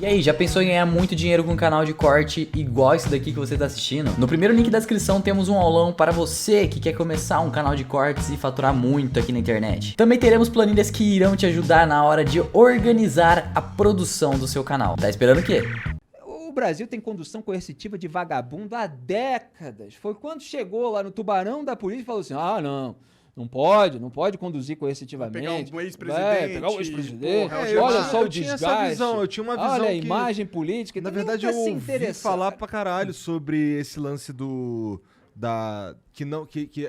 E aí, já pensou em ganhar muito dinheiro com um canal de corte igual esse daqui que você está assistindo? No primeiro link da descrição temos um aulão para você que quer começar um canal de cortes e faturar muito aqui na internet. Também teremos planilhas que irão te ajudar na hora de organizar a produção do seu canal. Tá esperando o quê? O Brasil tem condução coercitiva de vagabundo há décadas. Foi quando chegou lá no tubarão da polícia e falou assim, não pode conduzir coercitivamente. Pegar um ex-presidente. Pegar um ex-presidente. Olha só o eu tinha essa desgaste. visão, eu tinha uma visão Olha a que, imagem política. na Então, verdade, nunca eu se ouvi interessou. falar pra caralho sobre esse lance que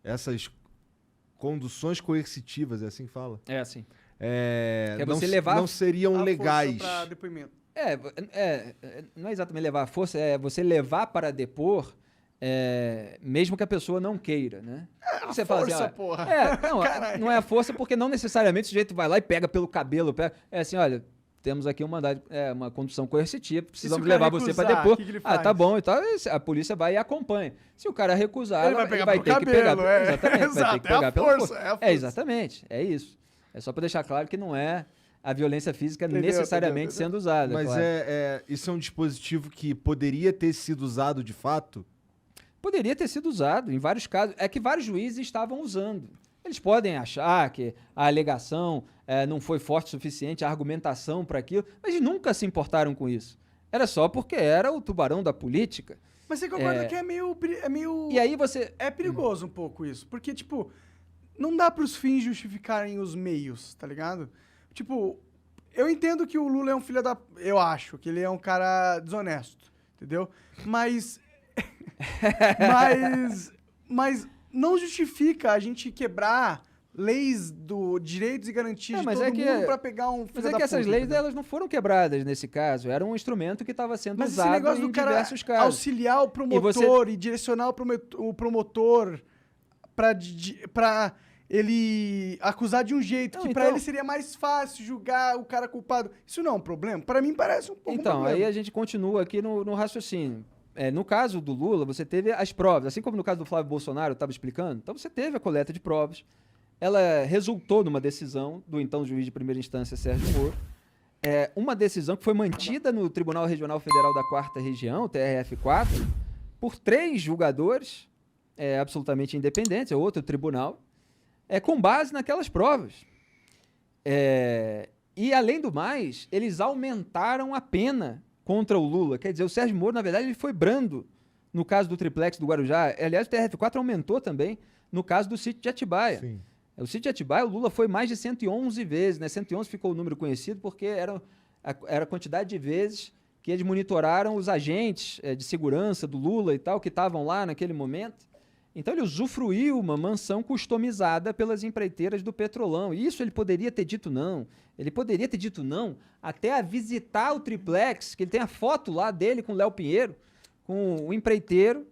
essas conduções coercitivas, é assim que fala? É assim. É, Que é não, você levar não seriam A força legais. pra depoimento. Não é exatamente levar a força, é você levar para depor, mesmo que a pessoa não queira, né? Você fala assim, força, ó, porra. Caralho. não é a força porque não necessariamente o sujeito vai lá e pega pelo cabelo, é assim, olha, temos aqui uma condução coercitiva, precisamos o cara levar você para recusar, depor. o que ele faz? Tá bom, então a polícia vai e acompanha. Se o cara recusar, Ele vai pegar vai pelo ter que pegar, cabelo, é. exatamente, vai ter Exato, que é a pegar pela força, força. é a força. Exatamente, é isso. É só para deixar claro que não é a violência física Entendeu, necessariamente entendeu. sendo usada. Mas claro. isso é um dispositivo que poderia ter sido usado de fato? Poderia ter sido usado em vários casos. É que vários juízes estavam usando. Eles podem achar que a alegação não foi forte o suficiente, a argumentação para aquilo, mas eles nunca se importaram com isso. Era só porque era o tubarão da política. Mas você concorda que é meio... E aí você... É perigoso um pouco isso. Porque, tipo, não dá pros fins justificarem os meios, tá ligado? Tipo, eu entendo que o Lula é um filho da... Eu acho que ele é um cara desonesto, entendeu? Mas não justifica a gente quebrar leis do direitos e garantias de mas todo é que- mundo pra pegar um filho Mas da é que essas puta, leis entendeu? elas não foram quebradas nesse caso. Era um instrumento que estava sendo Mas esse usado negócio em do cara diversos casos. auxiliar o promotor e direcionar o promotor pra ele acusar de um jeito Não, que pra então- ele seria mais fácil julgar o cara culpado. Isso não é um problema? Pra mim parece um pouco um Então, problema. aí a gente continua aqui no raciocínio. No caso do Lula, você teve as provas, assim como no caso do Flávio Bolsonaro, eu estava explicando. Então, você teve a coleta de provas. Ela resultou numa decisão do então juiz de primeira instância, Sérgio Moro. Uma decisão que foi mantida no Tribunal Regional Federal da 4ª Região, TRF4, por 3 julgadores absolutamente independentes, é outro tribunal, com base naquelas provas. E, além do mais, eles aumentaram a pena contra o Lula. Quer dizer, o Sérgio Moro, na verdade, ele foi brando no caso do triplex do Guarujá. Aliás, o TRF4 aumentou também no caso do sítio de Atibaia. Sim. O sítio de Atibaia, o Lula foi mais de 111 vezes, né? 111 ficou o número conhecido porque era a quantidade de vezes que eles monitoraram os agentes de segurança do Lula e tal, que estavam lá naquele momento. Então ele usufruiu uma mansão customizada pelas empreiteiras do Petrolão. E isso ele poderia ter dito não. Ele poderia ter dito não até a visitar o triplex, que ele tem a foto lá dele com o Léo Pinheiro, com o empreiteiro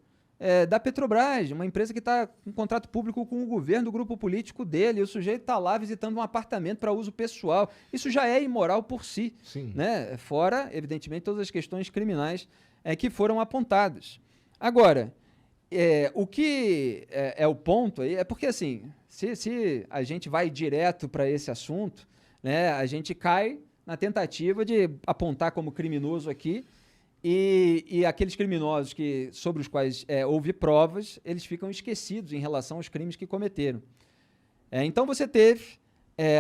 da Petrobras, uma empresa que está com contrato público com o governo do grupo político dele. E o sujeito está lá visitando um apartamento para uso pessoal. Isso já é imoral por si. Sim. Né? Fora, evidentemente, todas as questões criminais que foram apontadas. Agora... o que é o ponto aí é porque, assim, se a gente vai direto para esse assunto, né, a gente cai na tentativa de apontar como criminoso aqui e aqueles criminosos sobre os quais houve provas, eles ficam esquecidos em relação aos crimes que cometeram. Então você teve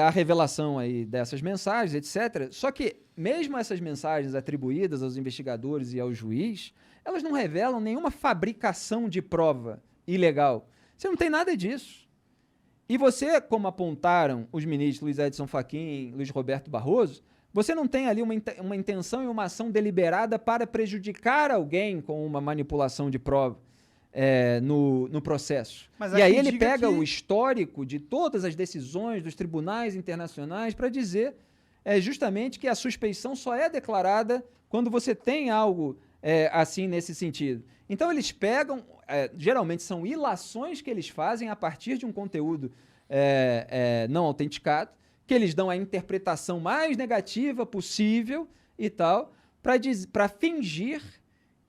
a revelação aí dessas mensagens, etc. Só que mesmo essas mensagens atribuídas aos investigadores e ao juiz, elas não revelam nenhuma fabricação de prova ilegal. Você não tem nada disso. E você, como apontaram os ministros Luiz Edson Fachin e Luiz Roberto Barroso, você não tem ali uma intenção e uma ação deliberada para prejudicar alguém com uma manipulação de prova no processo. Mas E há aí quem ele diga pega que- o histórico de todas as decisões dos tribunais internacionais para dizer justamente que a suspeição só é declarada quando você tem algo assim nesse sentido. Então eles pegam, geralmente são ilações que eles fazem a partir de um conteúdo não autenticado, que eles dão a interpretação mais negativa possível e tal, para fingir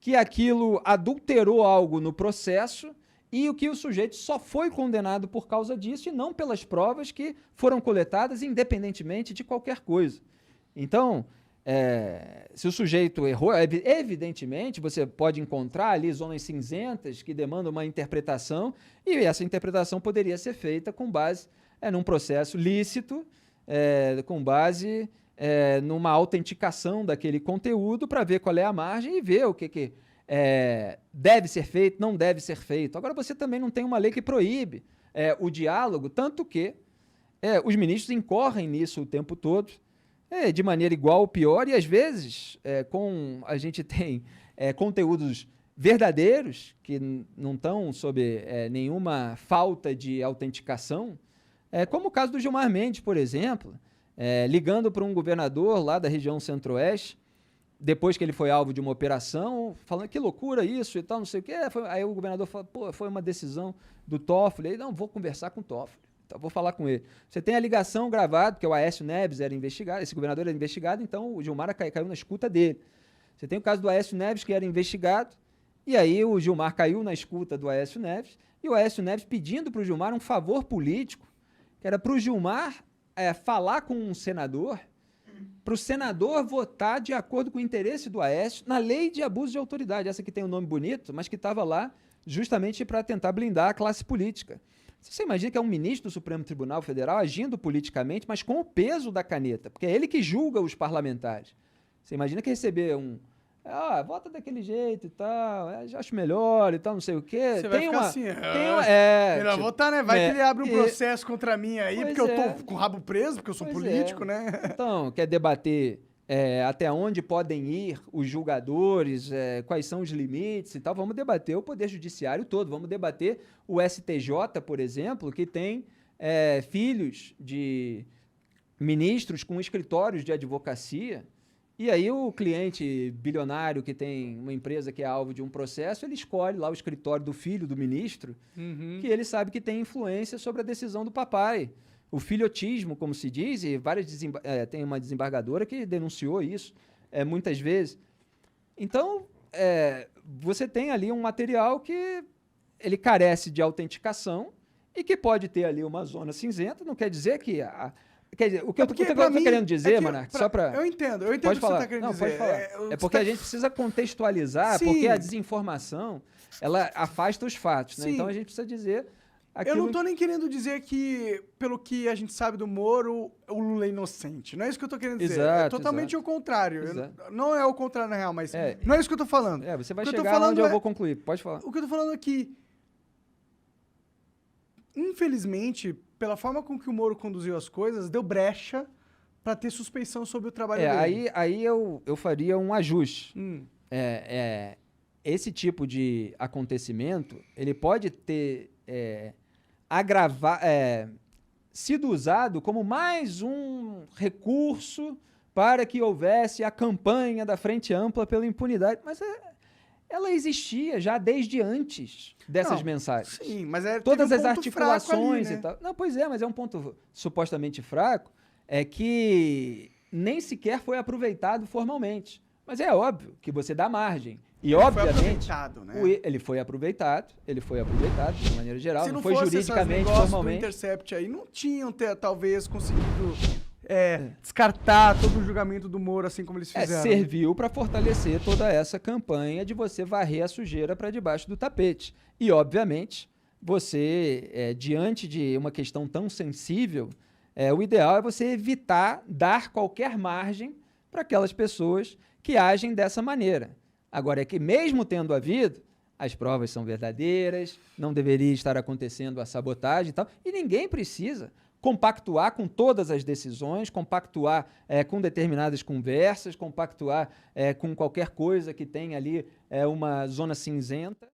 que aquilo adulterou algo no processo e o que o sujeito só foi condenado por causa disso e não pelas provas que foram coletadas independentemente de qualquer coisa. Então, Se o sujeito errou, evidentemente você pode encontrar ali zonas cinzentas que demandam uma interpretação, e essa interpretação poderia ser feita com base num processo lícito, com base numa autenticação daquele conteúdo para ver qual é a margem e ver o que deve ser feito, não deve ser feito. Agora, você também não tem uma lei que proíbe o diálogo, tanto que os ministros incorrem nisso o tempo todo, de maneira igual ou pior, e às vezes a gente tem conteúdos verdadeiros que não estão sob nenhuma falta de autenticação, como o caso do Gilmar Mendes, por exemplo, ligando para um governador lá da região centro-oeste, depois que ele foi alvo de uma operação, falando que loucura isso e tal, não sei o quê. Aí o governador falou, pô, foi uma decisão do Toffoli. Aí, não, vou conversar com o Toffoli. Então, vou falar com ele. Você tem a ligação gravada, porque o Aécio Neves era investigado, esse governador era investigado, então o Gilmar caiu na escuta dele. Você tem o caso do Aécio Neves, que era investigado, e aí o Gilmar caiu na escuta do Aécio Neves, e o Aécio Neves pedindo para o Gilmar um favor político, que era para o Gilmar falar com um senador, para o senador votar de acordo com o interesse do Aécio na lei de abuso de autoridade, essa que tem um nome bonito, mas que estava lá justamente para tentar blindar a classe política. Você imagina que é um ministro do Supremo Tribunal Federal agindo politicamente, mas com o peso da caneta, porque é ele que julga os parlamentares. Você imagina que receber vota daquele jeito e tal, acho melhor e tal, não sei o quê. Você vai ficar assim, melhor votar, né? Vai que ele abre um processo contra mim aí, porque eu tô com o rabo preso, porque eu sou político, né? Então, quer debater até onde podem ir os julgadores, quais são os limites e tal, vamos debater o Poder Judiciário todo, vamos debater o STJ, por exemplo, que tem filhos de ministros com escritórios de advocacia. E aí o cliente bilionário que tem uma empresa que é alvo de um processo, ele escolhe lá o escritório do filho do ministro, que ele sabe que tem influência sobre a decisão do papai. O filhotismo, como se diz, e tem uma desembargadora que denunciou isso muitas vezes. Então, você tem ali um material que ele carece de autenticação e que pode ter ali uma zona cinzenta, não quer dizer que... Quer dizer, o que eu estou querendo dizer, Monark, só para... Eu entendo o que você está querendo dizer. Pode falar. Porque a gente precisa contextualizar, porque a desinformação, ela afasta os fatos, né? Então a gente precisa dizer... Eu não estou nem querendo dizer que, pelo que a gente sabe do Moro, o Lula é inocente. Não é isso que eu estou querendo dizer. É totalmente o contrário. Não é o contrário, na real, mas não é isso que eu estou falando. Você vai chegar onde eu vou concluir. Pode falar. O que eu estou falando é que, infelizmente, pela forma com que o Moro conduziu as coisas, deu brecha para ter suspeição sobre o trabalho dele. Aí eu faria um ajuste. Esse tipo de acontecimento, ele pode ter sido usado como mais um recurso para que houvesse a campanha da Frente Ampla pela impunidade. Mas ela existia já desde antes dessas mensagens. Sim, mas todas as articulações ali, né? E tal. Não, pois mas é um ponto supostamente fraco, que nem sequer foi aproveitado formalmente. Mas é óbvio que você dá margem. E, obviamente, ele foi aproveitado de maneira geral, não foi juridicamente, formalmente. Do Intercept aí, não tinham, talvez, conseguido descartar todo o julgamento do Moro, assim como eles fizeram. Serviu para fortalecer toda essa campanha de você varrer a sujeira para debaixo do tapete. E, obviamente, você, diante de uma questão tão sensível, o ideal é você evitar dar qualquer margem para aquelas pessoas que agem dessa maneira. Agora, é que mesmo tendo havido, as provas são verdadeiras, não deveria estar acontecendo a sabotagem e tal, e ninguém precisa compactuar com todas as decisões, compactuar com determinadas conversas, compactuar com qualquer coisa que tenha ali uma zona cinzenta.